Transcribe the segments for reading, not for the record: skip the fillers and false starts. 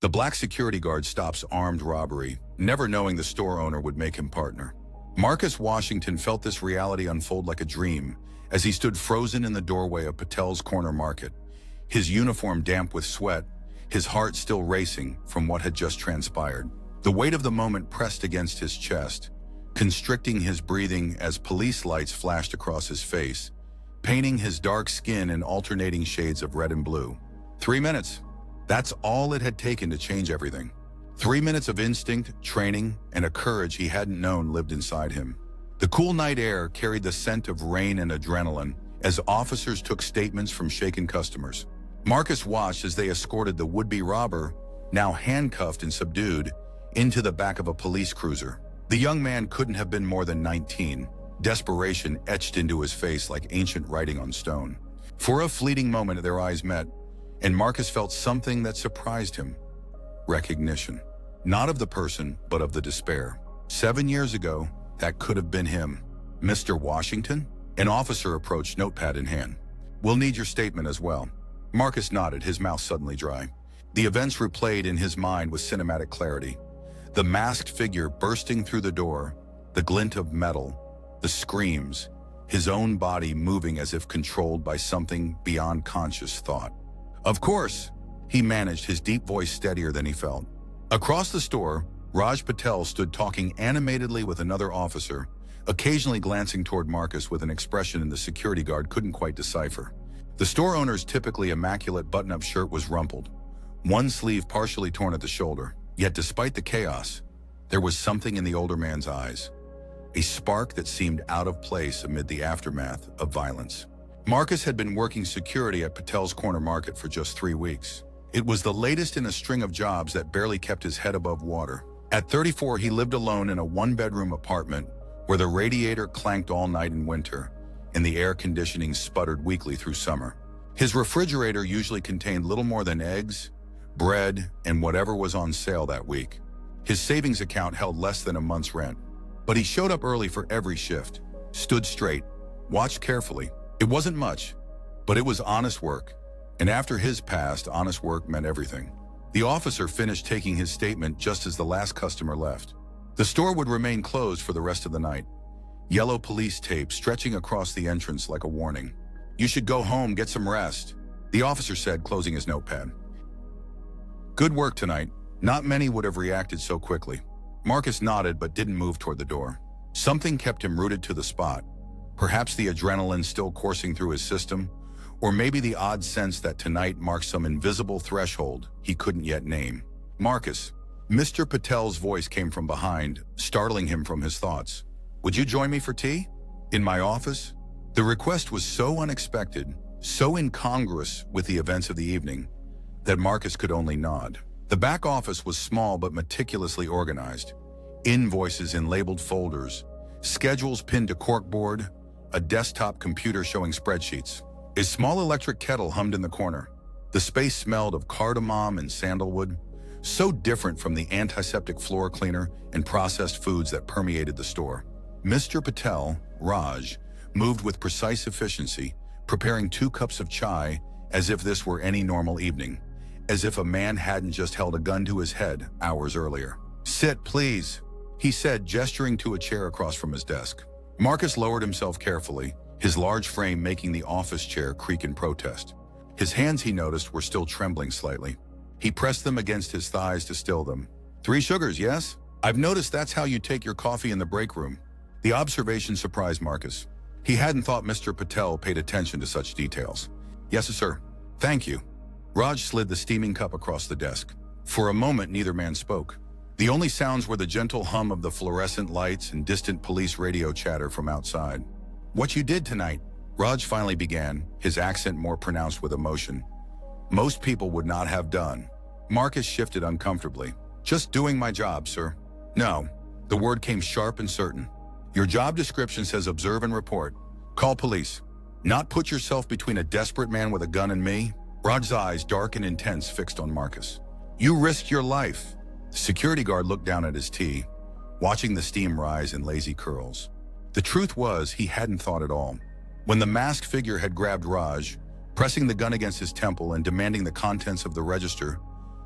The black security guard stops armed robbery, never knowing the store owner would make him partner. Marcus Washington felt this reality unfold like a dream as he stood frozen in the doorway of Patel's corner market, his uniform damp with sweat, his heart still racing from what had just transpired. The weight of the moment pressed against his chest, constricting his breathing as police lights flashed across his face, painting his dark skin in alternating shades of red and blue. 3 minutes. That's all it had taken to change everything. 3 minutes of instinct, training, and a courage he hadn't known lived inside him. The cool night air carried the scent of rain and adrenaline as officers took statements from shaken customers. Marcus watched as they escorted the would-be robber, now handcuffed and subdued, into the back of a police cruiser. The young man couldn't have been more than 19, desperation etched into his face like ancient writing on stone. For a fleeting moment their eyes met, and Marcus felt something that surprised him. Recognition. Not of the person, but of the despair. 7 years ago, that could have been him. Mr. Washington? An officer approached, notepad in hand. We'll need your statement as well. Marcus nodded, his mouth suddenly dry. The events replayed in his mind with cinematic clarity. The masked figure bursting through the door, the glint of metal, the screams, his own body moving as if controlled by something beyond conscious thought. Of course, he managed, his deep voice steadier than he felt. Across the store, Raj Patel stood talking animatedly with another officer, occasionally glancing toward Marcus with an expression the security guard couldn't quite decipher. The store owner's typically immaculate button-up shirt was rumpled, one sleeve partially torn at the shoulder. Yet despite the chaos, there was something in the older man's eyes, a spark that seemed out of place amid the aftermath of violence. Marcus had been working security at Patel's corner market for just 3 weeks. It was the latest in a string of jobs that barely kept his head above water. At 34, he lived alone in a one-bedroom apartment where the radiator clanked all night in winter and the air conditioning sputtered weekly through summer. His refrigerator usually contained little more than eggs, bread, and whatever was on sale that week. His savings account held less than a month's rent. But he showed up early for every shift, stood straight, watched carefully. It wasn't much, but it was honest work. And after his past, honest work meant everything. The officer finished taking his statement just as the last customer left. The store would remain closed for the rest of the night. Yellow police tape stretching across the entrance like a warning. You should go home, get some rest, the officer said, closing his notepad. Good work tonight. Not many would have reacted so quickly. Marcus nodded but didn't move toward the door. Something kept him rooted to the spot. Perhaps the adrenaline still coursing through his system, or maybe the odd sense that tonight marked some invisible threshold he couldn't yet name. Marcus. Mr. Patel's voice came from behind, startling him from his thoughts. Would you join me for tea? In my office? The request was so unexpected, so incongruous with the events of the evening, that Marcus could only nod. The back office was small but meticulously organized. Invoices in labeled folders, schedules pinned to corkboard, a desktop computer showing spreadsheets. A small electric kettle hummed in the corner. The space smelled of cardamom and sandalwood, so different from the antiseptic floor cleaner and processed foods that permeated the store. Mr. Patel, Raj, moved with precise efficiency, preparing 2 cups of chai as if this were any normal evening, as if a man hadn't just held a gun to his head hours earlier. Sit, please, he said, gesturing to a chair across from his desk. Marcus lowered himself carefully, his large frame making the office chair creak in protest. His hands, he noticed, were still trembling slightly. He pressed them against his thighs to still them. 3 sugars, yes? I've noticed that's how you take your coffee in the break room. The observation surprised Marcus. He hadn't thought Mr. Patel paid attention to such details. Yes, sir. Thank you. Raj slid the steaming cup across the desk. For a moment, neither man spoke. The only sounds were the gentle hum of the fluorescent lights and distant police radio chatter from outside. What you did tonight, Raj finally began, his accent more pronounced with emotion. Most people would not have done. Marcus shifted uncomfortably. Just doing my job, sir. No. The word came sharp and certain. Your job description says observe and report. Call police. Not put yourself between a desperate man with a gun and me. Raj's eyes, dark and intense, fixed on Marcus. You risked your life. The security guard looked down at his tea, watching the steam rise in lazy curls. The truth was, he hadn't thought at all. When the masked figure had grabbed Raj, pressing the gun against his temple and demanding the contents of the register,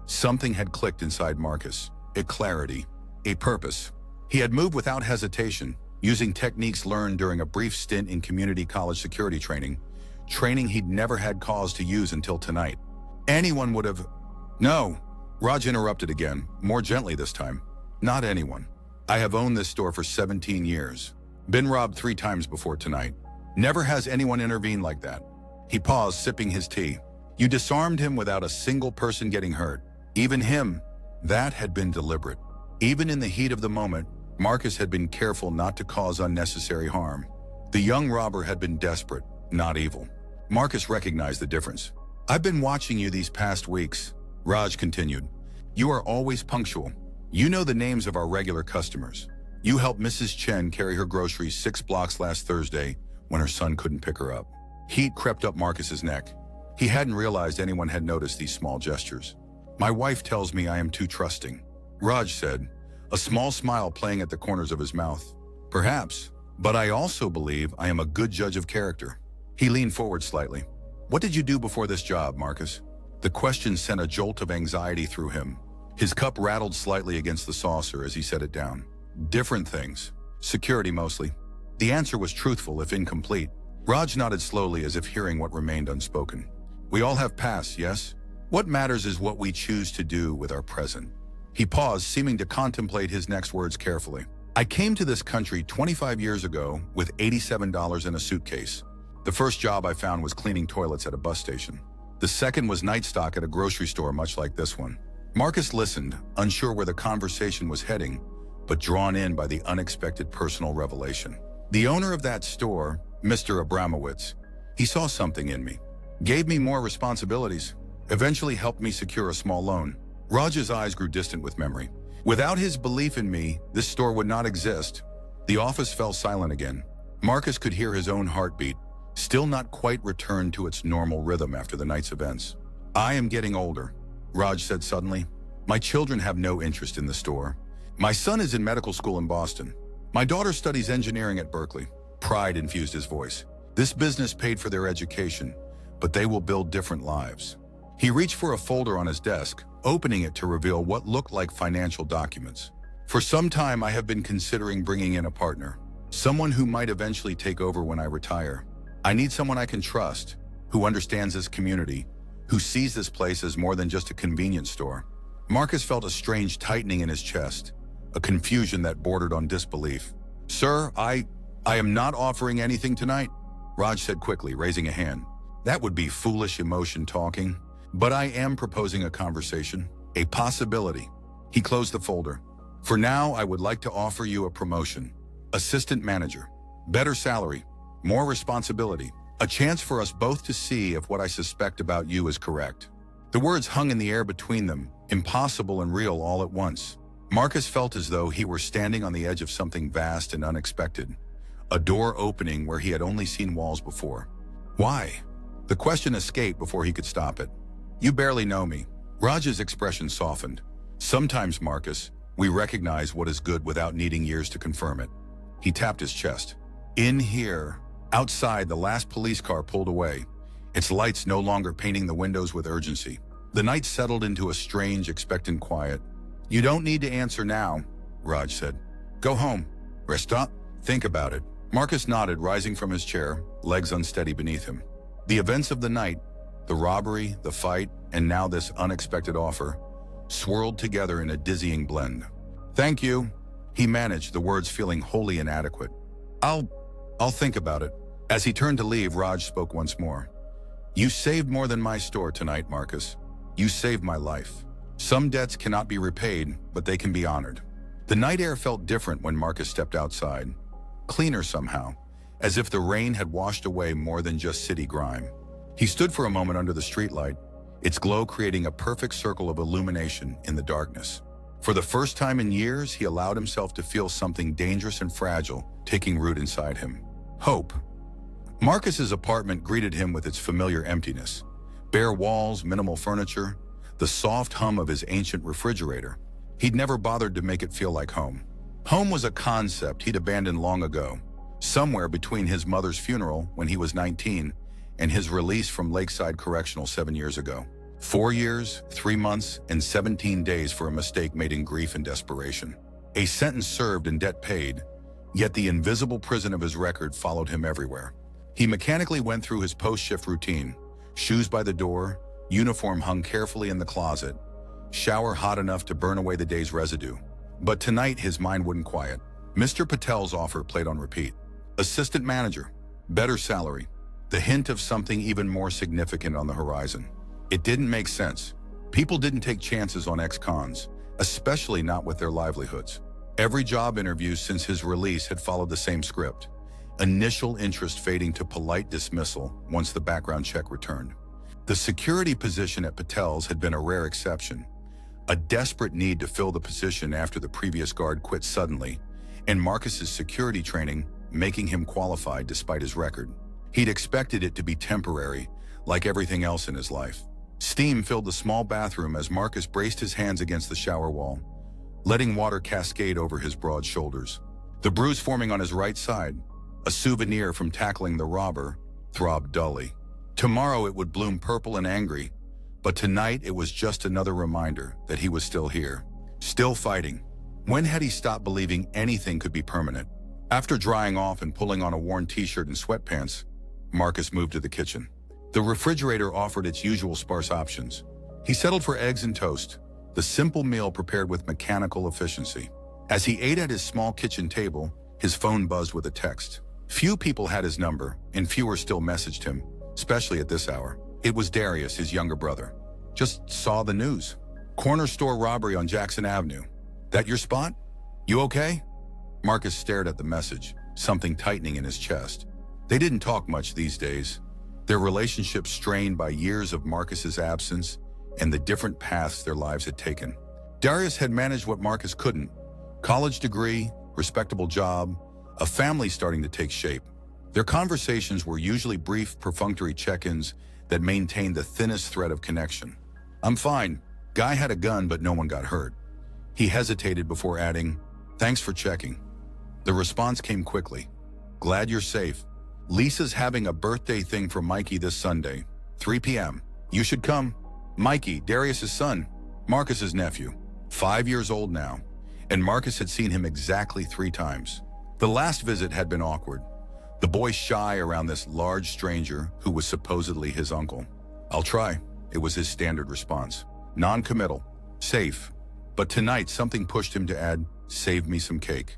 Something had clicked inside Marcus. A clarity, a purpose. He had moved without hesitation, using techniques learned during a brief stint in community college security training he'd never had cause to use until tonight. Anyone would have... No, Raj interrupted again, more gently this time. Not anyone. I have owned this store for 17 years. Been robbed 3 times before tonight. Never has anyone intervened like that. He paused, sipping his tea. You disarmed him without a single person getting hurt. Even him. That had been deliberate. Even in the heat of the moment, Marcus had been careful not to cause unnecessary harm. The young robber had been desperate, not evil. Marcus recognized the difference. I've been watching you these past weeks, Raj continued. You are always punctual. You know the names of our regular customers. You helped Mrs. Chen carry her groceries 6 blocks last Thursday when her son couldn't pick her up. Heat crept up Marcus's neck. He hadn't realized anyone had noticed these small gestures. My wife tells me I am too trusting, Raj said, a small smile playing at the corners of his mouth. Perhaps, but I also believe I am a good judge of character. He leaned forward slightly. What did you do before this job, Marcus? The question sent a jolt of anxiety through him. His cup rattled slightly against the saucer as he set it down. Different things. Security mostly. The answer was truthful, if incomplete. Raj nodded slowly as if hearing what remained unspoken. We all have pasts, yes? What matters is what we choose to do with our present. He paused, seeming to contemplate his next words carefully. I came to this country 25 years ago with $87 in a suitcase. The first job I found was cleaning toilets at a bus station. The second was night stock at a grocery store much like this one. Marcus listened, unsure where the conversation was heading, but drawn in by the unexpected personal revelation. The owner of that store, Mr. Abramowitz, he saw something in me. Gave me more responsibilities. Eventually helped me secure a small loan. Raj's eyes grew distant with memory. Without his belief in me, this store would not exist. The office fell silent again. Marcus could hear his own heartbeat, still not quite returned to its normal rhythm after the night's events. I am getting older, Raj said suddenly. My children have no interest in the store. My son is in medical school in Boston. My daughter studies engineering at Berkeley. Pride infused his voice. This business paid for their education, but they will build different lives. He reached for a folder on his desk, opening it to reveal what looked like financial documents. For some time, I have been considering bringing in a partner, someone who might eventually take over when I retire. I need someone I can trust, who understands this community, who sees this place as more than just a convenience store. Marcus felt a strange tightening in his chest, a confusion that bordered on disbelief. Sir, I am not offering anything tonight, Raj said quickly, raising a hand. That would be foolish emotion talking. But I am proposing a conversation, a possibility. He closed the folder. For now, I would like to offer you a promotion. Assistant manager, better salary, more responsibility, a chance for us both to see if what I suspect about you is correct. The words hung in the air between them, impossible and real all at once. Marcus felt as though he were standing on the edge of something vast and unexpected, a door opening where he had only seen walls before. Why? The question escaped before he could stop it. You barely know me. Raj's expression softened. Sometimes, Marcus, we recognize what is good without needing years to confirm it. He tapped his chest. In here, outside, the last police car pulled away, its lights no longer painting the windows with urgency. The night settled into a strange, expectant quiet. You don't need to answer now, Raj said. Go home. Rest up. Think about it. Marcus nodded, rising from his chair, legs unsteady beneath him. The events of the night, the robbery, the fight, and now this unexpected offer, swirled together in a dizzying blend. Thank you, he managed, the words feeling wholly inadequate. I'll think about it. As he turned to leave, Raj spoke once more. You saved more than my store tonight, Marcus. You saved my life. Some debts cannot be repaid, but they can be honored. The night air felt different when Marcus stepped outside. Cleaner somehow, as if the rain had washed away more than just city grime. He stood for a moment under the streetlight, its glow creating a perfect circle of illumination in the darkness. For the first time in years, he allowed himself to feel something dangerous and fragile taking root inside him. Hope. Marcus's apartment greeted him with its familiar emptiness. Bare walls, minimal furniture, the soft hum of his ancient refrigerator. He'd never bothered to make it feel like home. Home was a concept he'd abandoned long ago, somewhere between his mother's funeral when he was 19 and his release from Lakeside Correctional 7 years ago. 4 years, 3 months, and 17 days for a mistake made in grief and desperation. A sentence served and debt paid, yet the invisible prison of his record followed him everywhere. He mechanically went through his post-shift routine, shoes by the door, uniform hung carefully in the closet, shower hot enough to burn away the day's residue. But tonight his mind wouldn't quiet. Mr. Patel's offer played on repeat. Assistant manager, better salary, the hint of something even more significant on the horizon. It didn't make sense. People didn't take chances on ex-cons, especially not with their livelihoods. Every job interview since his release had followed the same script. Initial interest fading to polite dismissal once the background check returned. The security position at Patel's had been a rare exception. A desperate need to fill the position after the previous guard quit suddenly, and Marcus's security training making him qualified despite his record. He'd expected it to be temporary, like everything else in his life. Steam filled the small bathroom as Marcus braced his hands against the shower wall, letting water cascade over his broad shoulders. The bruise forming on his right side, a souvenir from tackling the robber, throbbed dully. Tomorrow it would bloom purple and angry, but tonight it was just another reminder that he was still here, still fighting. When had he stopped believing anything could be permanent? After drying off and pulling on a worn t-shirt and sweatpants, Marcus moved to the kitchen. The refrigerator offered its usual sparse options. He settled for eggs and toast, the simple meal prepared with mechanical efficiency. As he ate at his small kitchen table, his phone buzzed with a text. Few people had his number, and fewer still messaged him, especially at this hour. It was Darius, his younger brother. Just saw the news. Corner store robbery on Jackson Avenue. That your spot? You okay? Marcus stared at the message, something tightening in his chest. They didn't talk much these days, their relationship strained by years of Marcus's absence and the different paths their lives had taken. Darius had managed what Marcus couldn't. College degree, respectable job, a family starting to take shape. Their conversations were usually brief, perfunctory check-ins that maintained the thinnest thread of connection. I'm fine. Guy had a gun, but no one got hurt. He hesitated before adding, thanks for checking. The response came quickly. Glad you're safe. Lisa's having a birthday thing for Mikey this Sunday, 3 p.m. You should come. Mikey, Darius's son, Marcus's nephew, 5 years old now, and Marcus had seen him exactly 3 times. The last visit had been awkward. The boy shy around this large stranger who was supposedly his uncle. I'll try, it was his standard response. Non-committal, safe. But tonight something pushed him to add, save me some cake.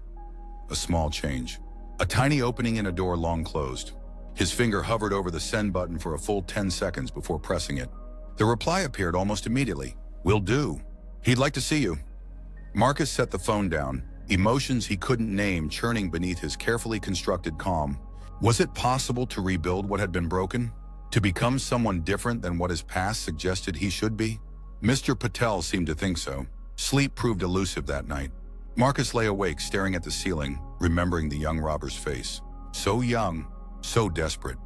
A small change. A tiny opening in a door long closed. His finger hovered over the send button for a full 10 seconds before pressing it. The reply appeared almost immediately. Will do. He'd like to see you. Marcus set the phone down, emotions he couldn't name churning beneath his carefully constructed calm. Was it possible to rebuild what had been broken? To become someone different than what his past suggested he should be? Mr. Patel seemed to think so. Sleep proved elusive that night. Marcus lay awake, staring at the ceiling, remembering the young robber's face. So young, so desperate.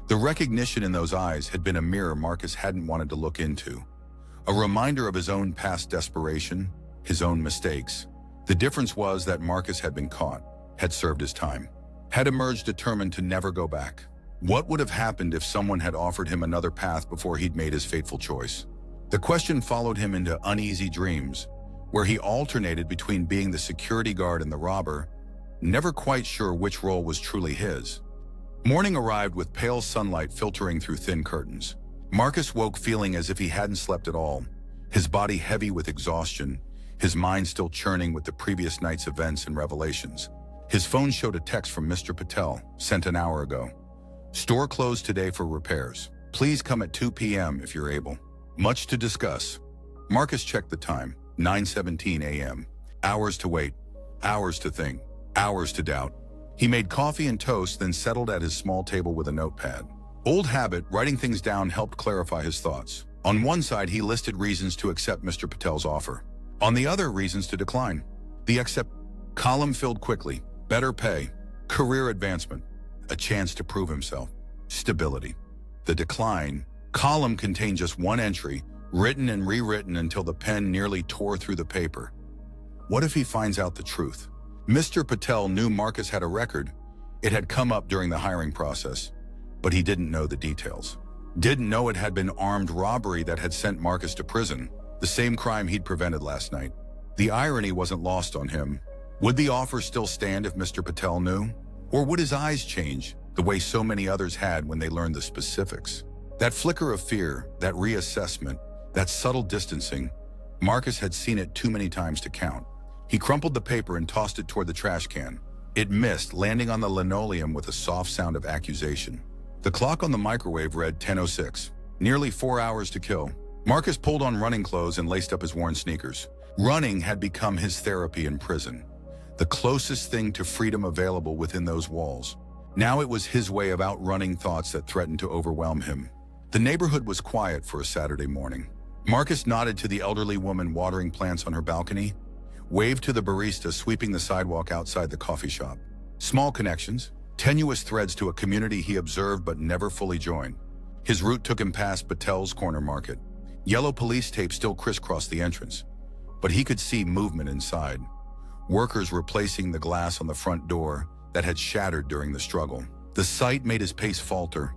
The recognition in those eyes had been a mirror Marcus hadn't wanted to look into. A reminder of his own past desperation, his own mistakes. The difference was that Marcus had been caught, had served his time, had emerged determined to never go back. What would have happened if someone had offered him another path before he'd made his fateful choice? The question followed him into uneasy dreams, where he alternated between being the security guard and the robber, never quite sure which role was truly his. Morning arrived with pale sunlight filtering through thin curtains. Marcus woke feeling as if he hadn't slept at all, his body heavy with exhaustion, his mind still churning with the previous night's events and revelations. His phone showed a text from Mr. Patel, sent an hour ago. Store closed today for repairs. Please come at 2 p.m. if you're able. Much to discuss. Marcus checked the time. 9:17 a.m. Hours to wait, hours to think, hours to doubt. He made coffee and toast, then settled at his small table with a notepad. Old habit, writing things down helped clarify his thoughts. On one side, he listed reasons to accept Mr. Patel's offer. On the other, reasons to decline. The accept column filled quickly. Better pay, career advancement, a chance to prove himself, stability. The decline column contained just one entry, written and rewritten until the pen nearly tore through the paper. What if he finds out the truth? Mr. Patel knew Marcus had a record. It had come up during the hiring process, but he didn't know the details. Didn't know it had been armed robbery that had sent Marcus to prison, the same crime he'd prevented last night. The irony wasn't lost on him. Would the offer still stand if Mr. Patel knew? Or would his eyes change, the way so many others had when they learned the specifics? That flicker of fear, that reassessment, that subtle distancing, Marcus had seen it too many times to count. He crumpled the paper and tossed it toward the trash can. It missed, landing on the linoleum with a soft sound of accusation. The clock on the microwave read 10:06. Nearly 4 hours to kill. Marcus pulled on running clothes and laced up his worn sneakers. Running had become his therapy in prison, the closest thing to freedom available within those walls. Now it was his way of outrunning thoughts that threatened to overwhelm him. The neighborhood was quiet for a Saturday morning. Marcus nodded to the elderly woman watering plants on her balcony, waved to the barista sweeping the sidewalk outside the coffee shop. Small connections, tenuous threads to a community he observed but never fully joined. His route took him past Patel's corner market. Yellow police tape still crisscrossed the entrance, but he could see movement inside. Workers replacing the glass on the front door that had shattered during the struggle. The sight made his pace falter,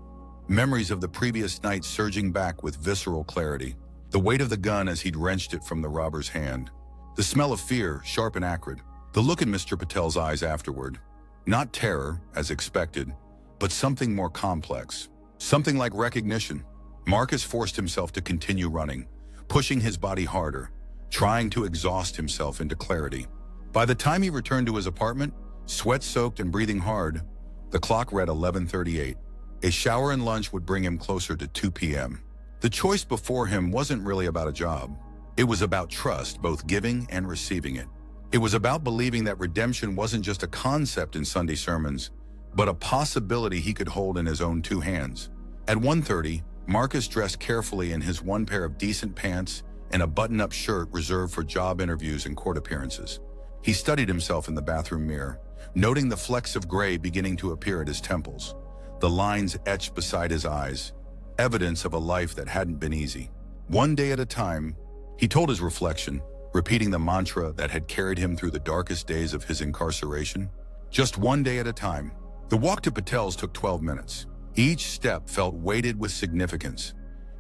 memories of the previous night surging back with visceral clarity. The weight of the gun as he'd wrenched it from the robber's hand. The smell of fear, sharp and acrid. The look in Mr. Patel's eyes afterward. Not terror, as expected, but something more complex. Something like recognition. Marcus forced himself to continue running, pushing his body harder, trying to exhaust himself into clarity. By the time he returned to his apartment, sweat-soaked and breathing hard, the clock read 11:38. A shower and lunch would bring him closer to 2 p.m. The choice before him wasn't really about a job. It was about trust, both giving and receiving it. It was about believing that redemption wasn't just a concept in Sunday sermons, but a possibility he could hold in his own two hands. At 1:30, Marcus dressed carefully in his one pair of decent pants and a button-up shirt reserved for job interviews and court appearances. He studied himself in the bathroom mirror, noting the flecks of gray beginning to appear at his temples, the lines etched beside his eyes, evidence of a life that hadn't been easy. One day at a time, he told his reflection, repeating the mantra that had carried him through the darkest days of his incarceration. Just one day at a time. The walk to Patel's took 12 minutes. Each step felt weighted with significance,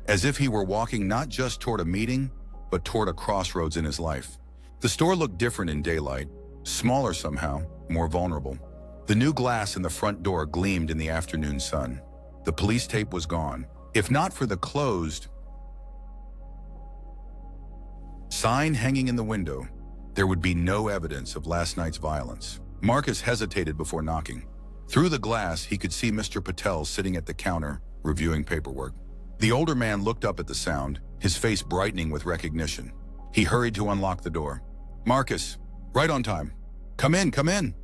as if he were walking not just toward a meeting, but toward a crossroads in his life. The store looked different in daylight, smaller somehow, more vulnerable. The new glass in the front door gleamed in the afternoon sun. The police tape was gone. If not for the closed sign hanging in the window, there would be no evidence of last night's violence. Marcus hesitated before knocking. Through the glass, he could see Mr. Patel sitting at the counter, reviewing paperwork. The older man looked up at the sound, his face brightening with recognition. He hurried to unlock the door. "Marcus, right on time. Come in, come in."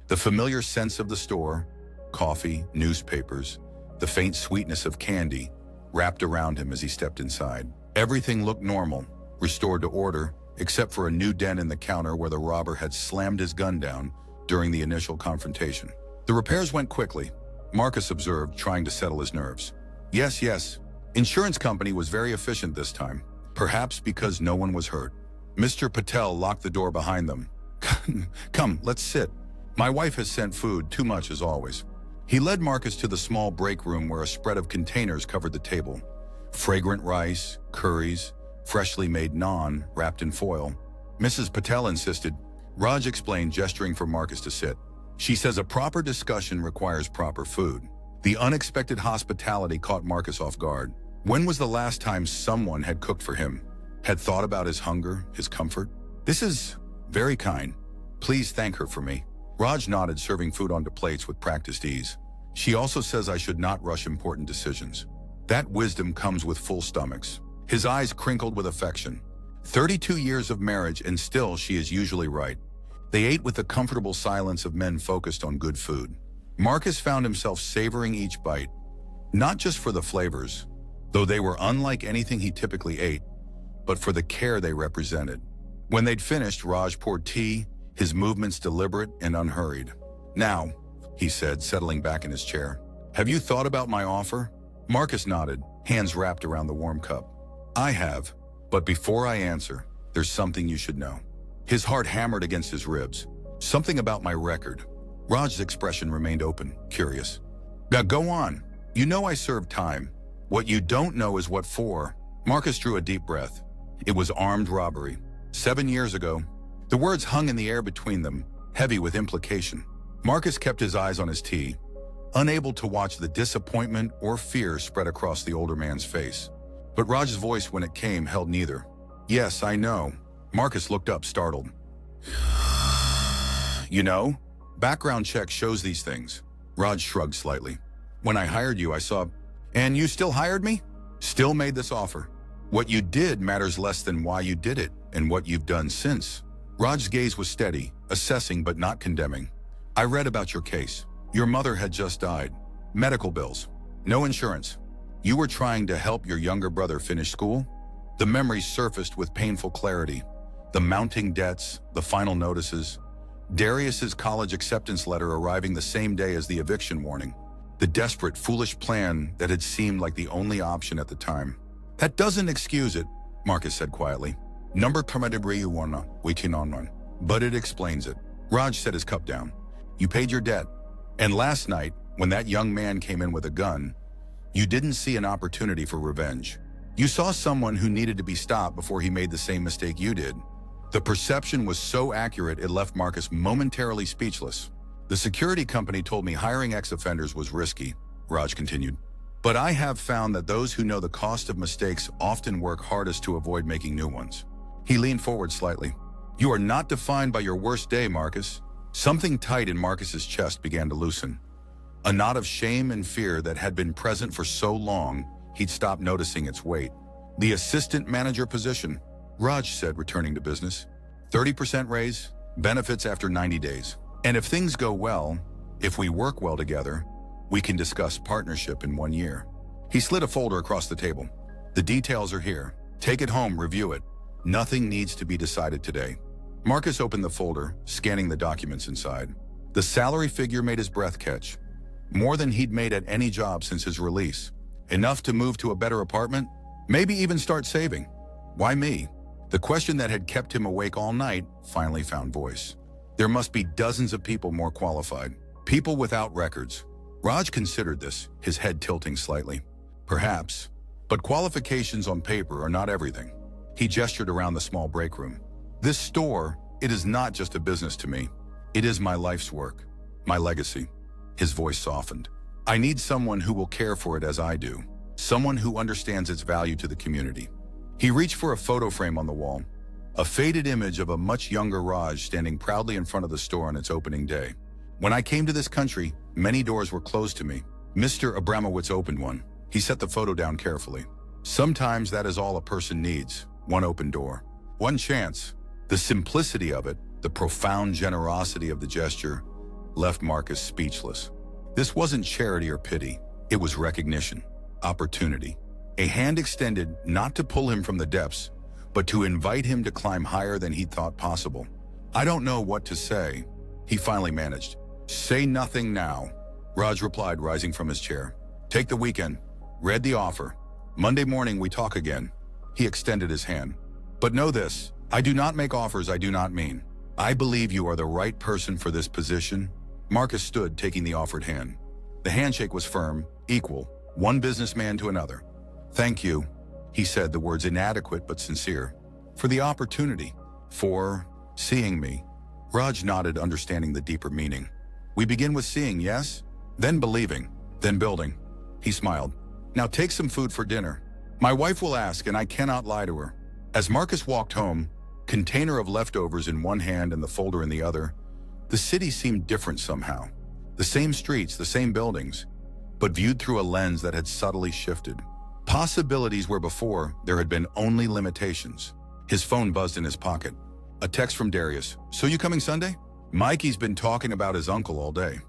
The familiar scents of the store, coffee, newspapers, the faint sweetness of candy, wrapped around him as he stepped inside. Everything looked normal, restored to order, except for a new dent in the counter where the robber had slammed his gun down during the initial confrontation. The repairs went quickly, Marcus observed, trying to settle his nerves. Yes. Insurance company was very efficient this time, perhaps because no one was hurt. Mr. Patel locked the door behind them. "Come, let's sit. My wife has sent food, too much as always." He led Marcus to the small break room where a spread of containers covered the table. Fragrant rice, curries, freshly made naan wrapped in foil. Mrs. Patel insisted. Raj explained, gesturing for Marcus to sit. "She says a proper discussion requires proper food." The unexpected hospitality caught Marcus off guard. When was the last time someone had cooked for him? Had thought about his hunger, his comfort? "This is very kind. Please thank her for me." Raj nodded, serving food onto plates with practiced ease. "She also says I should not rush important decisions. That wisdom comes with full stomachs." His eyes crinkled with affection. 32 years of marriage, and still she is usually right. They ate with the comfortable silence of men focused on good food. Marcus found himself savoring each bite, not just for the flavors, though they were unlike anything he typically ate, but for the care they represented. When they'd finished, Raj poured tea, his movements deliberate and unhurried. "Now," he said, settling back in his chair, "have you thought about my offer?" Marcus nodded, hands wrapped around the warm cup. "I have, but before I answer, there's something you should know." His heart hammered against his ribs. "Something about my record." Raj's expression remained open, curious. "Now go on. You know I served time. What you don't know is what for. Marcus drew a deep breath. It was armed robbery. 7 years ago. The words hung in the air between them, heavy with implication. Marcus kept his eyes on his tea, unable to watch the disappointment or fear spread across the older man's face. But Raj's voice, when it came, held neither. Yes, I know. Marcus looked up, startled. You know, background check shows these things. Raj shrugged slightly. When I hired you, I saw... And you still hired me? Still made this offer. What you did matters less than why you did it and what you've done since. Raj's gaze was steady, assessing but not condemning. I read about your case. Your mother had just died. Medical bills. No insurance. You were trying to help your younger brother finish school? The memories surfaced with painful clarity. The mounting debts, the final notices. Darius's college acceptance letter arriving the same day as the eviction warning. The desperate, foolish plan that had seemed like the only option at the time. That doesn't excuse it, Marcus said quietly. Number permitted waiting on one. But it explains it. Raj set his cup down. You paid your debt. And last night, when that young man came in with a gun, you didn't see an opportunity for revenge. You saw someone who needed to be stopped before he made the same mistake you did. The perception was so accurate it left Marcus momentarily speechless. The security company told me hiring ex-offenders was risky, Raj continued. But I have found that those who know the cost of mistakes often work hardest to avoid making new ones. He leaned forward slightly. You are not defined by your worst day, Marcus. Something tight in Marcus's chest began to loosen. A knot of shame and fear that had been present for so long, he'd stopped noticing its weight. The assistant manager position, Raj said, returning to business. 30% raise, benefits after 90 days. And if things go well, if we work well together, we can discuss partnership in 1 year. He slid a folder across the table. The details are here. Take it home, review it. Nothing needs to be decided today. Marcus opened the folder, scanning the documents inside. The salary figure made his breath catch. More than he'd made at any job since his release. Enough to move to a better apartment? Maybe even start saving. Why me? The question that had kept him awake all night finally found voice. There must be dozens of people more qualified. People without records. Raj considered this, his head tilting slightly. Perhaps. But qualifications on paper are not everything. He gestured around the small break room. This store, it is not just a business to me. It is my life's work, my legacy. His voice softened. I need someone who will care for it as I do. Someone who understands its value to the community. He reached for a photo frame on the wall. A faded image of a much younger Raj standing proudly in front of the store on its opening day. When I came to this country, many doors were closed to me. Mr. Abramowitz opened one. He set the photo down carefully. Sometimes that is all a person needs. One open door. One chance. The simplicity of it, the profound generosity of the gesture, left Marcus speechless. This wasn't charity or pity. It was recognition, opportunity. A hand extended not to pull him from the depths, but to invite him to climb higher than he thought possible. I don't know what to say, he finally managed. Say nothing now, Raj replied, rising from his chair. Take the weekend. Read the offer. Monday morning we talk again. He extended his hand. But know this, I do not make offers I do not mean. I believe you are the right person for this position. Marcus stood, taking the offered hand. The handshake was firm, equal, one businessman to another. Thank you, he said, the words inadequate but sincere. For the opportunity. For seeing me. Raj nodded, understanding the deeper meaning. We begin with seeing, yes? Then believing. Then building. He smiled. Now take some food for dinner. My wife will ask, and I cannot lie to her. As Marcus walked home, container of leftovers in one hand and the folder in the other, the city seemed different somehow. The same streets, the same buildings, but viewed through a lens that had subtly shifted. Possibilities where before there had been only limitations. His phone buzzed in his pocket. A text from Darius. So you coming Sunday? Mikey's been talking about his uncle all day.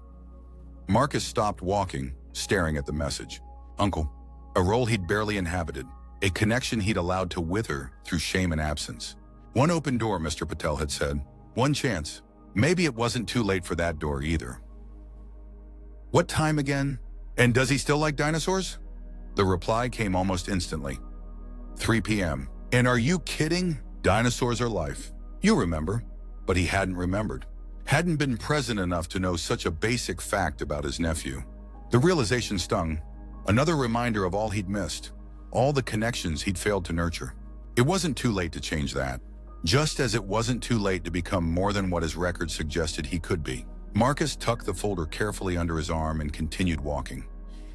Marcus stopped walking, staring at the message. Uncle. A role he'd barely inhabited. A connection he'd allowed to wither through shame and absence. One open door, Mr. Patel had said. One chance. Maybe it wasn't too late for that door either. What time again? And does he still like dinosaurs? The reply came almost instantly. 3 p.m. And are you kidding? Dinosaurs are life. You remember. But he hadn't remembered. Hadn't been present enough to know such a basic fact about his nephew. The realization stung. Another reminder of all he'd missed, all the connections he'd failed to nurture. It wasn't too late to change that, just as it wasn't too late to become more than what his record suggested he could be. Marcus tucked the folder carefully under his arm and continued walking,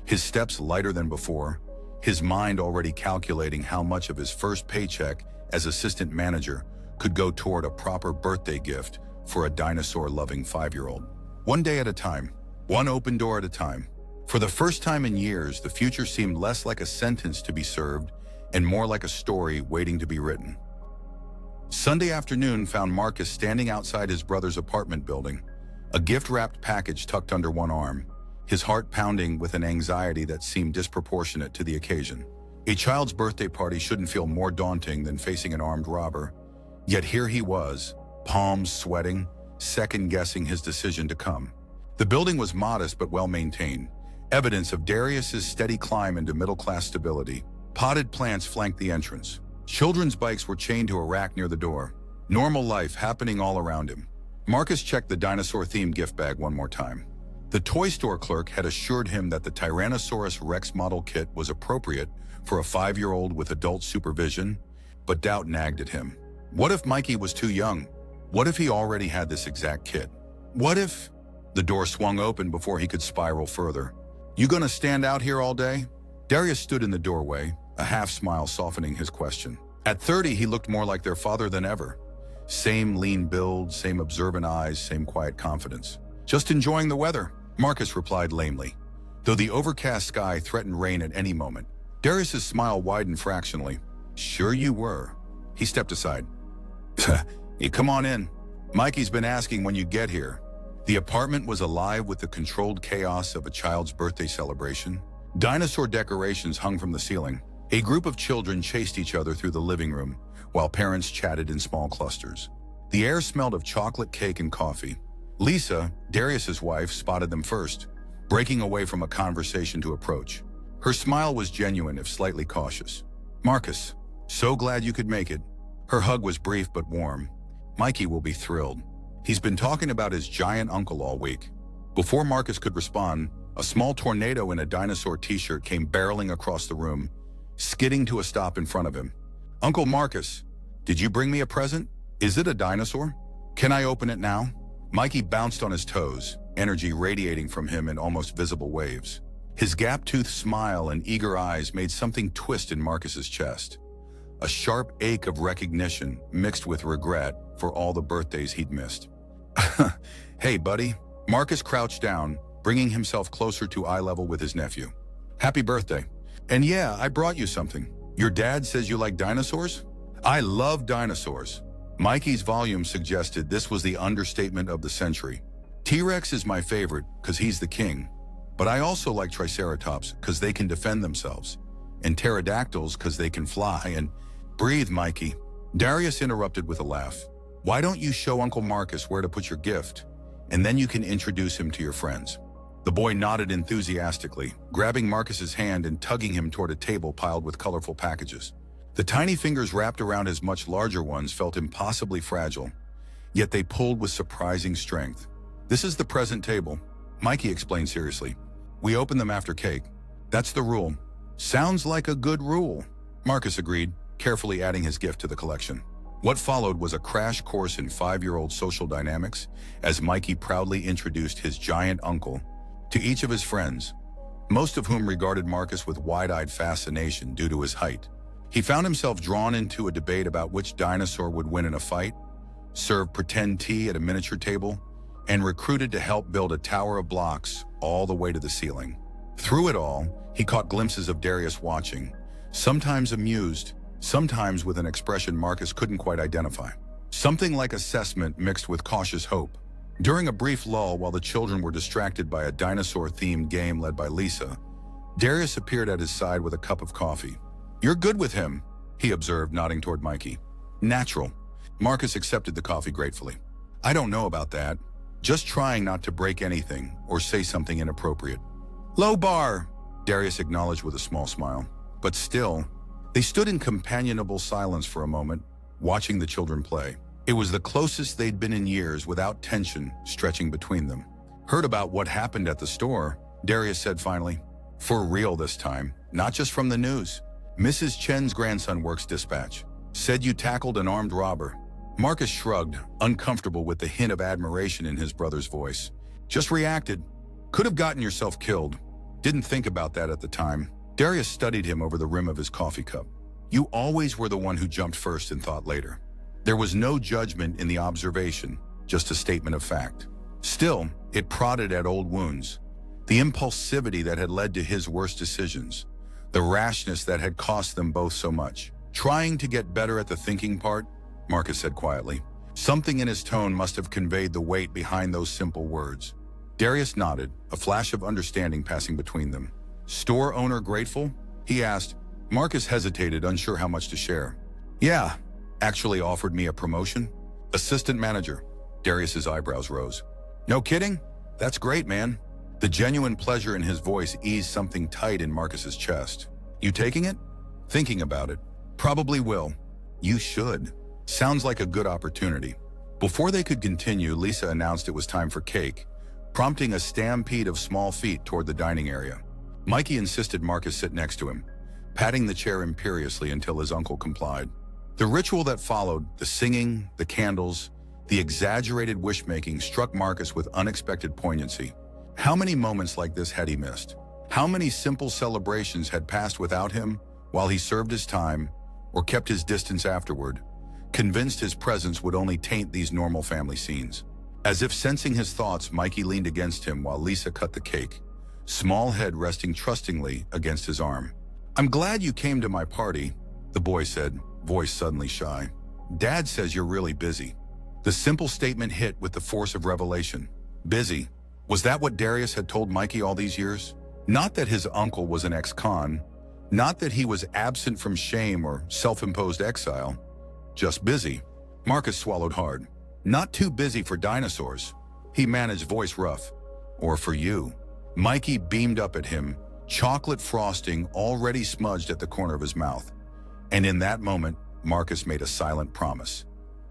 his steps lighter than before, his mind already calculating how much of his first paycheck as assistant manager could go toward a proper birthday gift for a dinosaur-loving 5-year-old. One day at a time, one open door at a time. For the first time in years, the future seemed less like a sentence to be served and more like a story waiting to be written. Sunday afternoon found Marcus standing outside his brother's apartment building, a gift-wrapped package tucked under one arm, his heart pounding with an anxiety that seemed disproportionate to the occasion. A child's birthday party shouldn't feel more daunting than facing an armed robber, yet here he was, palms sweating, second-guessing his decision to come. The building was modest but well-maintained, evidence of Darius's steady climb into middle-class stability. Potted plants flanked the entrance. Children's bikes were chained to a rack near the door. Normal life happening all around him. Marcus checked the dinosaur-themed gift bag one more time. The toy store clerk had assured him that the Tyrannosaurus Rex model kit was appropriate for a 5-year-old with adult supervision, but doubt nagged at him. What if Mikey was too young? What if he already had this exact kit? What if... The door swung open before he could spiral further. "You gonna stand out here all day?" Darius stood in the doorway, a half-smile softening his question. At 30, he looked more like their father than ever. Same lean build, same observant eyes, same quiet confidence. "Just enjoying the weather," Marcus replied lamely, though the overcast sky threatened rain at any moment. Darius's smile widened fractionally. "Sure you were." He stepped aside. "Hey, come on in. Mikey's been asking when you get here." The apartment was alive with the controlled chaos of a child's birthday celebration. Dinosaur decorations hung from the ceiling. A group of children chased each other through the living room, while parents chatted in small clusters. The air smelled of chocolate cake and coffee. Lisa, Darius's wife, spotted them first, breaking away from a conversation to approach. Her smile was genuine, if slightly cautious. "Marcus, so glad you could make it." Her hug was brief but warm. "Mikey will be thrilled. He's been talking about his giant uncle all week." Before Marcus could respond, a small tornado in a dinosaur t-shirt came barreling across the room, skidding to a stop in front of him. "Uncle Marcus, did you bring me a present? Is it a dinosaur? Can I open it now?" Mikey bounced on his toes, energy radiating from him in almost visible waves. His gap-toothed smile and eager eyes made something twist in Marcus's chest. A sharp ache of recognition mixed with regret for all the birthdays he'd missed. "Hey, buddy." Marcus crouched down, bringing himself closer to eye level with his nephew. "Happy birthday. And yeah, I brought you something. Your dad says you like dinosaurs?" "I love dinosaurs." Mikey's volume suggested this was the understatement of the century. "T-Rex is my favorite because he's the king. But I also like Triceratops because they can defend themselves. And pterodactyls because they can fly and..." "Breathe, Mikey." Darius interrupted with a laugh. "Why don't you show Uncle Marcus where to put your gift, and then you can introduce him to your friends." The boy nodded enthusiastically, grabbing Marcus's hand and tugging him toward a table piled with colorful packages. The tiny fingers wrapped around his much larger ones felt impossibly fragile, yet they pulled with surprising strength. "This is the present table," Mikey explained seriously. "We open them after cake. That's the rule." "Sounds like a good rule," Marcus agreed, carefully adding his gift to the collection. What followed was a crash course in 5-year-old social dynamics as Mikey proudly introduced his giant uncle to each of his friends, most of whom regarded Marcus with wide-eyed fascination due to his height. He found himself drawn into a debate about which dinosaur would win in a fight, served pretend tea at a miniature table, and recruited to help build a tower of blocks all the way to the ceiling. Through it all, he caught glimpses of Darius watching, sometimes amused, sometimes with an expression Marcus couldn't quite identify. Something like assessment mixed with cautious hope. During a brief lull while the children were distracted by a dinosaur-themed game led by Lisa, Darius appeared at his side with a cup of coffee. "You're good with him," he observed, nodding toward Mikey. "Natural." Marcus accepted the coffee gratefully. "I don't know about that. Just trying not to break anything or say something inappropriate." "Low bar," Darius acknowledged with a small smile. But still, they stood in companionable silence for a moment, watching the children play. It was the closest they'd been in years without tension stretching between them. "Heard about what happened at the store," Darius said finally. For real this time, not just from the news. Mrs. Chen's grandson works dispatch. Said you tackled an armed robber. Marcus shrugged, uncomfortable with the hint of admiration in his brother's voice. Just reacted. Could have gotten yourself killed. Didn't think about that at the time. Darius studied him over the rim of his coffee cup. You always were the one who jumped first and thought later. There was no judgment in the observation, just a statement of fact. Still, it prodded at old wounds. The impulsivity that had led to his worst decisions. The rashness that had cost them both so much. Trying to get better at the thinking part, Marcus said quietly. Something in his tone must have conveyed the weight behind those simple words. Darius nodded, a flash of understanding passing between them. Store owner grateful? He asked. Marcus hesitated, unsure how much to share. Yeah, actually offered me a promotion. Assistant manager. Darius's eyebrows rose. No kidding? That's great, man. The genuine pleasure in his voice eased something tight in Marcus's chest. You taking it? Thinking about it. Probably will. You should. Sounds like a good opportunity. Before they could continue, Lisa announced it was time for cake, prompting a stampede of small feet toward the dining area. Mikey insisted Marcus sit next to him, patting the chair imperiously until his uncle complied. The ritual that followed, the singing, the candles, the exaggerated wish-making struck Marcus with unexpected poignancy. How many moments like this had he missed? How many simple celebrations had passed without him while he served his time or kept his distance afterward, convinced his presence would only taint these normal family scenes? As if sensing his thoughts, Mikey leaned against him while Lisa cut the cake, small head resting trustingly against his arm. I'm glad you came to my party, the boy said, voice suddenly shy. Dad says you're really busy. The simple statement hit with the force of revelation. Busy. Was that what Darius had told Mikey all these years? Not that his uncle was an ex-con, not that he was absent from shame or self-imposed exile, just busy. Marcus swallowed hard. Not too busy for dinosaurs. He managed, voice rough. Or for you. Mikey beamed up at him, chocolate frosting already smudged at the corner of his mouth. And in that moment, Marcus made a silent promise.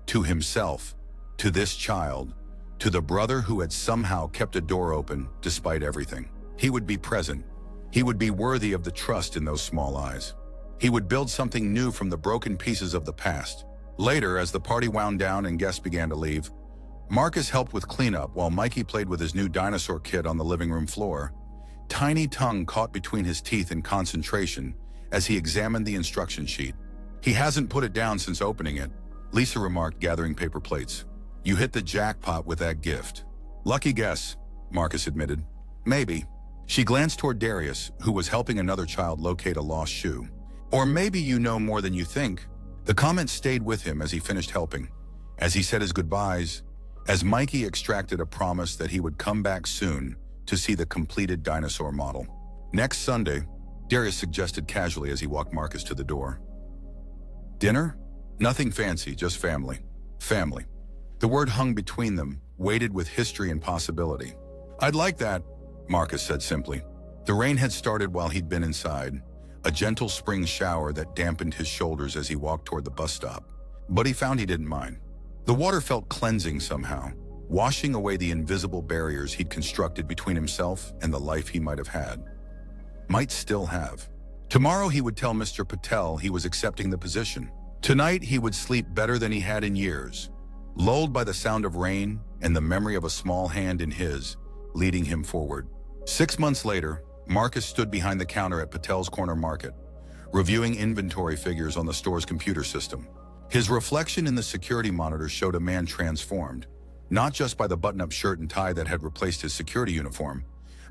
To himself, to this child, to the brother who had somehow kept a door open despite everything. He would be present. He would be worthy of the trust in those small eyes. He would build something new from the broken pieces of the past. Later, as the party wound down and guests began to leave, Marcus helped with cleanup while Mikey played with his new dinosaur kit on the living room floor. Tiny tongue caught between his teeth in concentration as he examined the instruction sheet. He hasn't put it down since opening it, Lisa remarked, gathering paper plates. You hit the jackpot with that gift. Lucky guess, Marcus admitted. Maybe. She glanced toward Darius, who was helping another child locate a lost shoe. Or maybe you know more than you think. The comment stayed with him as he finished helping, as he said his goodbyes, as Mikey extracted a promise that he would come back soon to see the completed dinosaur model. Next Sunday, Darius suggested casually as he walked Marcus to the door. Dinner? Nothing fancy, just family. Family. The word hung between them, weighted with history and possibility. I'd like that, Marcus said simply. The rain had started while he'd been inside, a gentle spring shower that dampened his shoulders as he walked toward the bus stop. But he found he didn't mind. The water felt cleansing somehow, washing away the invisible barriers he'd constructed between himself and the life he might have had. Might still have. Tomorrow he would tell Mr. Patel he was accepting the position. Tonight he would sleep better than he had in years, lulled by the sound of rain and the memory of a small hand in his, leading him forward. 6 months later, Marcus stood behind the counter at Patel's Corner Market, reviewing inventory figures on the store's computer system. His reflection in the security monitor showed a man transformed, not just by the button-up shirt and tie that had replaced his security uniform,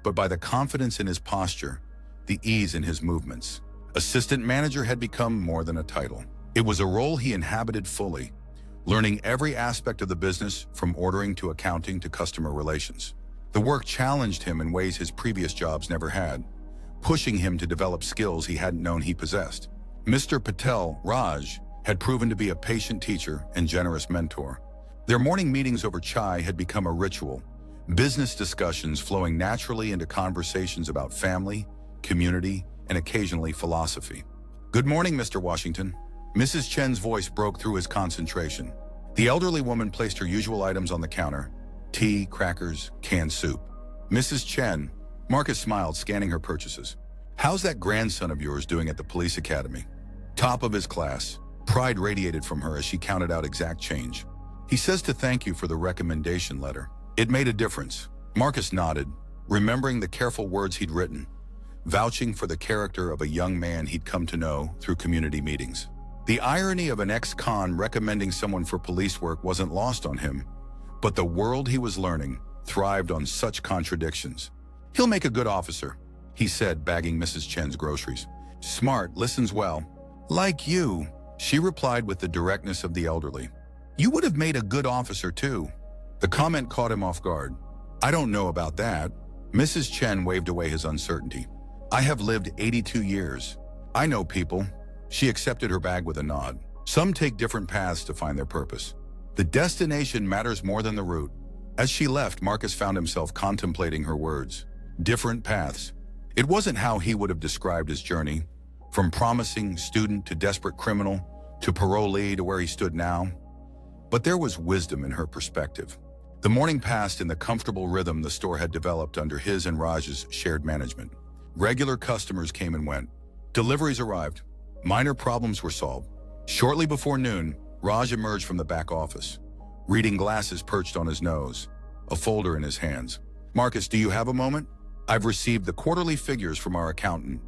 but by the confidence in his posture, the ease in his movements. Assistant manager had become more than a title. It was a role he inhabited fully, learning every aspect of the business from ordering to accounting to customer relations. The work challenged him in ways his previous jobs never had, pushing him to develop skills he hadn't known he possessed. Mr. Patel, Raj, had proven to be a patient teacher and generous mentor. Their morning meetings over chai had become a ritual, business discussions flowing naturally into conversations about family, community, and occasionally philosophy. Good morning, Mr. Washington. Mrs. Chen's voice broke through his concentration. The elderly woman placed her usual items on the counter: tea, crackers, canned soup. Mrs. Chen, Marcus smiled, scanning her purchases. "How's that grandson of yours doing at the police academy?" "Top of his class." Pride radiated from her as she counted out exact change. "He says to thank you for the recommendation letter. It made a difference." Marcus nodded, remembering the careful words he'd written, vouching for the character of a young man he'd come to know through community meetings. The irony of an ex-con recommending someone for police work wasn't lost on him, but the world he was learning thrived on such contradictions. "He'll make a good officer," he said, bagging Mrs. Chen's groceries. "Smart, listens well." "Like you," she replied with the directness of the elderly. "You would have made a good officer too." The comment caught him off guard. "I don't know about that." Mrs. Chen waved away his uncertainty. "I have lived 82 years. I know people." She accepted her bag with a nod. Some take different paths to find their purpose. The destination matters more than the route. As she left, Marcus found himself contemplating her words. Different paths. It wasn't how he would have described his journey, from promising student to desperate criminal, to parolee to where he stood now. But there was wisdom in her perspective. The morning passed in the comfortable rhythm the store had developed under his and Raj's shared management. Regular customers came and went. Deliveries arrived. Minor problems were solved. Shortly before noon, Raj emerged from the back office, reading glasses perched on his nose, a folder in his hands. "Marcus, do you have a moment? I've received the quarterly figures from our accountant."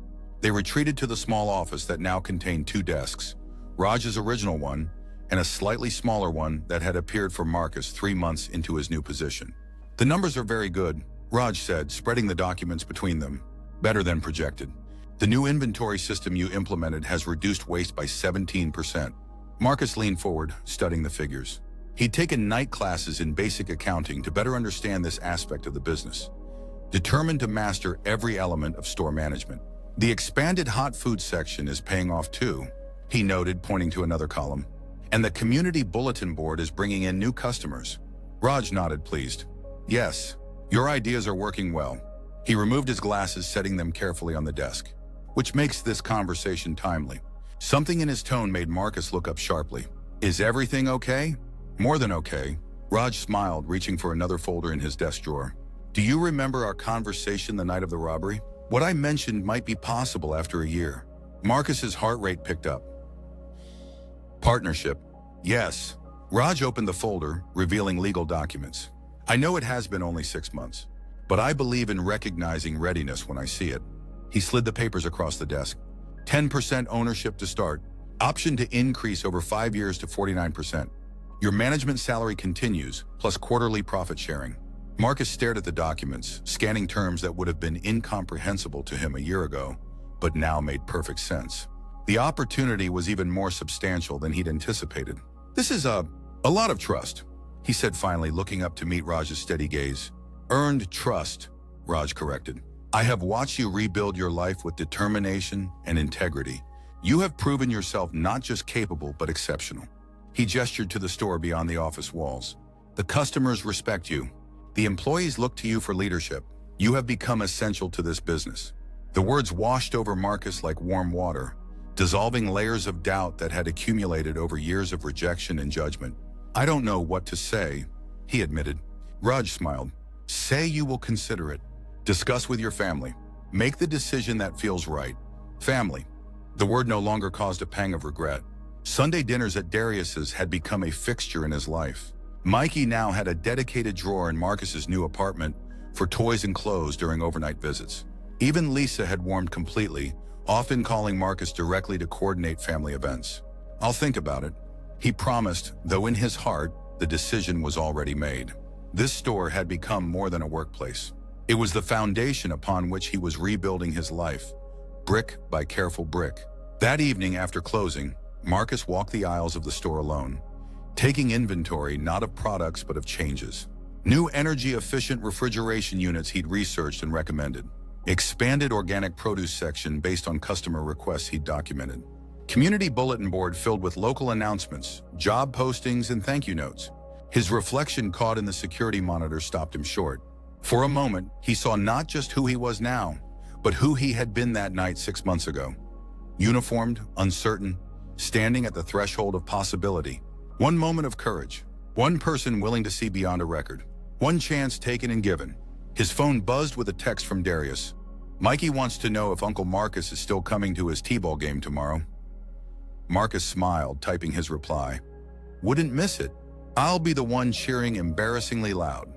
They retreated to the small office that now contained 2 desks, Raj's original one and a slightly smaller one that had appeared for Marcus 3 months into his new position. "The numbers are very good," Raj said, spreading the documents between them. "Better than projected. The new inventory system you implemented has reduced waste by 17%. Marcus leaned forward, studying the figures. He'd taken night classes in basic accounting to better understand this aspect of the business, determined to master every element of store management. "The expanded hot food section is paying off too," he noted, pointing to another column. "And the community bulletin board is bringing in new customers." Raj nodded, pleased. "Yes, your ideas are working well." He removed his glasses, setting them carefully on the desk. "Which makes this conversation timely." Something in his tone made Marcus look up sharply. "Is everything okay?" "More than okay." Raj smiled, reaching for another folder in his desk drawer. "Do you remember our conversation the night of the robbery? What I mentioned might be possible after a year." Marcus's heart rate picked up. "Partnership." "Yes." Raj opened the folder, revealing legal documents. "I know it has been only 6 months, but I believe in recognizing readiness when I see it." He slid the papers across the desk. 10% ownership to start. Option to increase over 5 years to 49%. Your management salary continues, plus quarterly profit sharing. Marcus stared at the documents, scanning terms that would have been incomprehensible to him a year ago, but now made perfect sense. The opportunity was even more substantial than he'd anticipated. "This is a lot of trust," he said finally, looking up to meet Raj's steady gaze. "Earned trust," Raj corrected. "I have watched you rebuild your life with determination and integrity. You have proven yourself not just capable, but exceptional." He gestured to the store beyond the office walls. "The customers respect you. The employees look to you for leadership. You have become essential to this business." The words washed over Marcus like warm water, dissolving layers of doubt that had accumulated over years of rejection and judgment. "I don't know what to say," he admitted. Raj smiled. "Say you will consider it. Discuss with your family. Make the decision that feels right." Family. The word no longer caused a pang of regret. Sunday dinners at Darius's had become a fixture in his life. Mikey now had a dedicated drawer in Marcus's new apartment for toys and clothes during overnight visits. Even Lisa had warmed completely, often calling Marcus directly to coordinate family events. "I'll think about it," he promised, though in his heart, the decision was already made. This store had become more than a workplace. It was the foundation upon which he was rebuilding his life, brick by careful brick. That evening after closing, Marcus walked the aisles of the store alone, taking inventory not of products but of changes. New energy-efficient refrigeration units he'd researched and recommended. Expanded organic produce section based on customer requests he'd documented. Community bulletin board filled with local announcements, job postings, and thank you notes. His reflection caught in the security monitor stopped him short. For a moment, he saw not just who he was now, but who he had been that night 6 months ago. Uniformed, uncertain, standing at the threshold of possibility. One moment of courage. One person willing to see beyond a record. One chance taken and given. His phone buzzed with a text from Darius. Mikey wants to know if Uncle Marcus is still coming to his t-ball game tomorrow. Marcus smiled, typing his reply. Wouldn't miss it. I'll be the one cheering embarrassingly loud.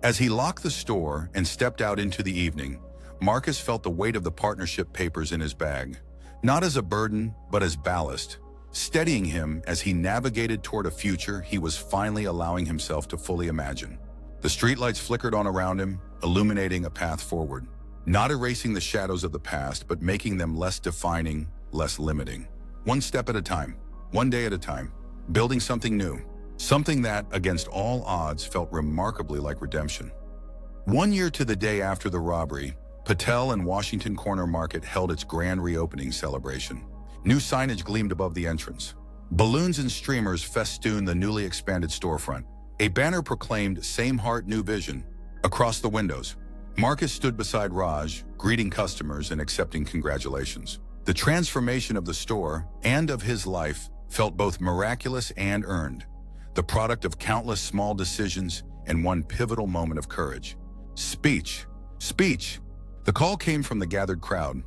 As he locked the store and stepped out into the evening, Marcus felt the weight of the partnership papers in his bag, not as a burden, but as ballast, steadying him as he navigated toward a future he was finally allowing himself to fully imagine. The streetlights flickered on around him, illuminating a path forward, not erasing the shadows of the past, but making them less defining, less limiting. One step at a time, one day at a time, building something new, something that, against all odds, felt remarkably like redemption. 1 year to the day after the robbery, Patel and Washington Corner Market held its grand reopening celebration. New signage gleamed above the entrance. Balloons and streamers festooned the newly expanded storefront. A banner proclaimed "Same Heart, New Vision" across the windows. Marcus stood beside Raj, greeting customers and accepting congratulations. The transformation of the store and of his life felt both miraculous and earned, the product of countless small decisions and one pivotal moment of courage. Speech. Speech. The call came from the gathered crowd,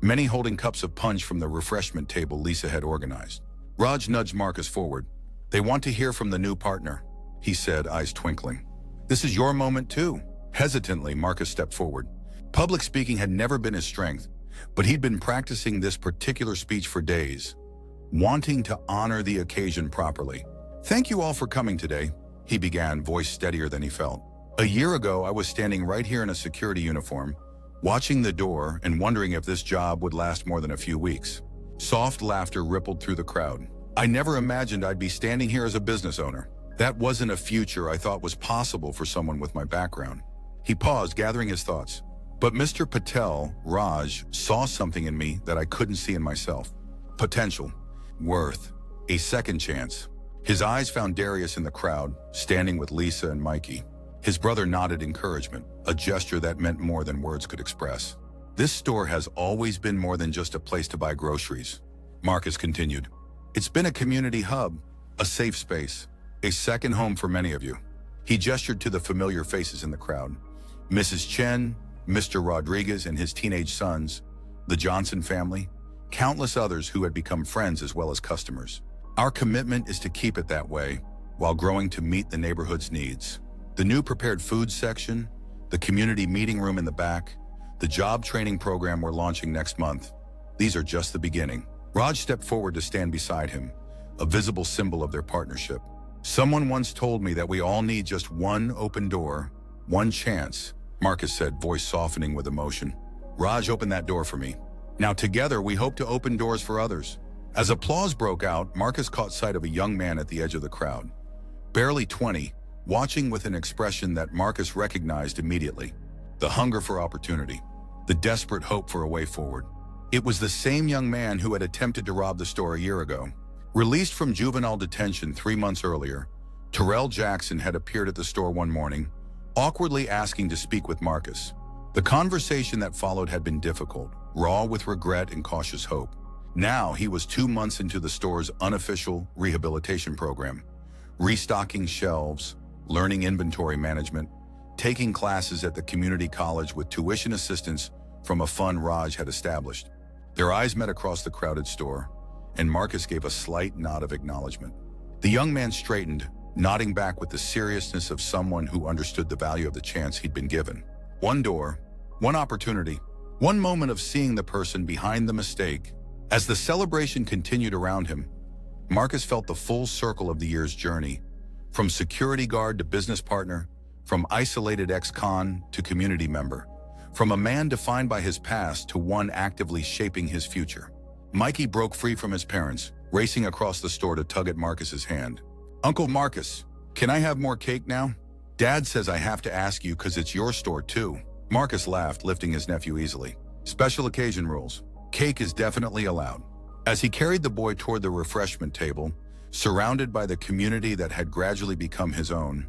many holding cups of punch from the refreshment table Lisa had organized. Raj nudged Marcus forward. They want to hear from the new partner, he said, eyes twinkling. This is your moment too. Hesitantly, Marcus stepped forward. Public speaking had never been his strength, but he'd been practicing this particular speech for days, wanting to honor the occasion properly. Thank you all for coming today, he began, voice steadier than he felt. A year ago, I was standing right here in a security uniform, watching the door and wondering if this job would last more than a few weeks. Soft laughter rippled through the crowd. I never imagined I'd be standing here as a business owner. That wasn't a future I thought was possible for someone with my background. He paused, gathering his thoughts. But Mr. Patel, Raj, saw something in me that I couldn't see in myself. Potential. Worth. A second chance. His eyes found Darius in the crowd, standing with Lisa and Mikey. His brother nodded encouragement, a gesture that meant more than words could express. This store has always been more than just a place to buy groceries, Marcus continued. It's been a community hub, a safe space, a second home for many of you. He gestured to the familiar faces in the crowd. Mrs. Chen, Mr. Rodriguez and his teenage sons, the Johnson family, countless others who had become friends as well as customers. Our commitment is to keep it that way while growing to meet the neighborhood's needs. The new prepared food section, the community meeting room in the back, the job training program we're launching next month. These are just the beginning. Raj stepped forward to stand beside him, a visible symbol of their partnership. Someone once told me that we all need just one open door, one chance, Marcus said, voice softening with emotion. Raj opened that door for me. Now together we hope to open doors for others. As applause broke out, Marcus caught sight of a young man at the edge of the crowd. Barely 20, watching with an expression that Marcus recognized immediately. The hunger for opportunity. The desperate hope for a way forward. It was the same young man who had attempted to rob the store a year ago. Released from juvenile detention 3 months earlier, Terrell Jackson had appeared at the store one morning, awkwardly asking to speak with Marcus. The conversation that followed had been difficult, raw with regret and cautious hope. Now he was 2 months into the store's unofficial rehabilitation program, restocking shelves, learning inventory management, taking classes at the community college with tuition assistance from a fund Raj had established. Their eyes met across the crowded store, and Marcus gave a slight nod of acknowledgement. The young man straightened, nodding back with the seriousness of someone who understood the value of the chance he'd been given. One door, one opportunity, one moment of seeing the person behind the mistake. As the celebration continued around him, Marcus felt the full circle of the year's journey, from security guard to business partner, from isolated ex-con to community member, from a man defined by his past to one actively shaping his future. Mikey broke free from his parents, racing across the store to tug at Marcus's hand. Uncle Marcus, can I have more cake now? Dad says I have to ask you because it's your store too. Marcus laughed, lifting his nephew easily. Special occasion rules. Cake is definitely allowed. As he carried the boy toward the refreshment table, surrounded by the community that had gradually become his own,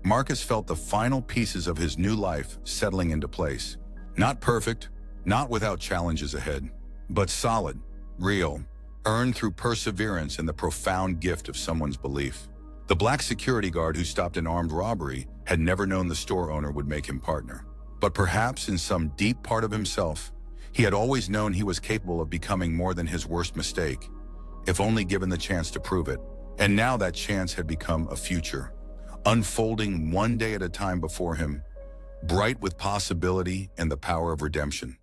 Marcus felt the final pieces of his new life settling into place. Not perfect, not without challenges ahead, but solid, real, earned through perseverance and the profound gift of someone's belief. The black security guard who stopped an armed robbery had never known the store owner would make him partner. But perhaps in some deep part of himself, he had always known he was capable of becoming more than his worst mistake, if only given the chance to prove it. And now that chance had become a future, unfolding one day at a time before him, bright with possibility and the power of redemption.